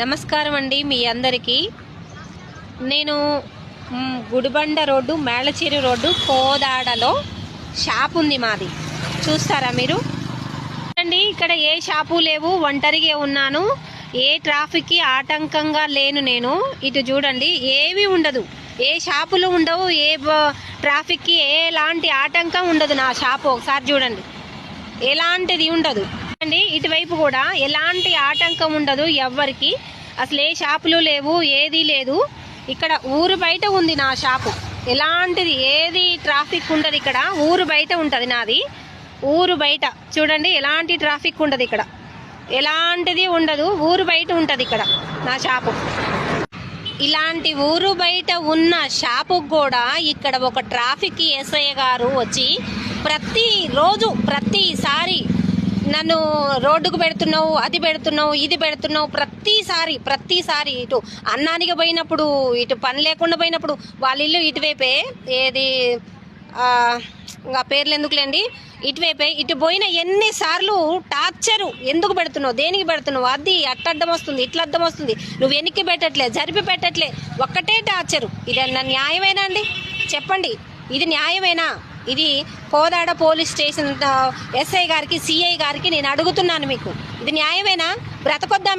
నమస్కారం అండి మీ అందరికీ. నేను గుడిబండ రోడ్డు, మేళచేరు రోడ్డు, కోదాడలో షాప్ ఉంది మాది. చూస్తారా మీరు? అండి ఇక్కడ ఏ షాపు లేవు, ఒంటరిగా ఉన్నాను. ఏ ట్రాఫిక్కి ఆటంకంగా లేను నేను. ఇటు చూడండి, ఏవి ఉండదు, ఏ షాపులు ఉండవు, ఏ ట్రాఫిక్కి ఎలాంటి ఆటంకం ఉండదు. నా షాపు ఒకసారి చూడండి, ఎలాంటిది ఉండదు అండి. ఇటువైపు కూడా ఎలాంటి ఆటంకం ఉండదు ఎవ్వరికి. అసలు ఏ షాపులు లేవు, ఏది లేదు. ఇక్కడ ఊరు బయట ఉంది నా షాపు. ఎలాంటిది ఏది ట్రాఫిక్ ఉండదు ఇక్కడ. ఊరు బయట ఉంటుంది నాది. ఊరు బయట చూడండి, ఎలాంటి ట్రాఫిక్ ఉండదు ఇక్కడ, ఎలాంటిది ఉండదు. ఊరు బయట ఉంటుంది ఇక్కడ నా షాపు. ఇలాంటి ఊరు బయట ఉన్న షాపు కూడా ఇక్కడ ఒక ట్రాఫిక్ ఎస్ఐ గారు వచ్చి ప్రతిరోజు ప్రతిసారి నన్ను రోడ్డుకు పెడుతున్నావు, అది పెడుతున్నావు, ఇది పెడుతున్నావు, ప్రతిసారి ఇటు అన్నానికి పోయినప్పుడు, ఇటు పని లేకుండా పోయినప్పుడు, వాళ్ళ ఇల్లు ఇటువైపే, ఏది ఇంకా పేర్లు ఎందుకులేండి, ఇటువైపే. ఇటు పోయిన ఎన్నిసార్లు టార్చరు. ఎందుకు పెడుతున్నావు, దేనికి పెడుతున్నావు, అది అట్టడ్డం వస్తుంది, ఇట్లా అడ్డం వస్తుంది, నువ్వు వెనక్కి పెట్టట్లే, జరిపి పెట్టట్లే, ఒక్కటే టార్చరు. ఇది న్యాయమేనా అండి? చెప్పండి, ఇది న్యాయమేనా? ఇది కోదాడ పోలీస్ స్టేషన్ ఎస్ఐ గారికి, సిఐ గారికి నేను అడుగుతున్నాను, మీకు ఇది న్యాయమేనా? బ్రతకొద్దా?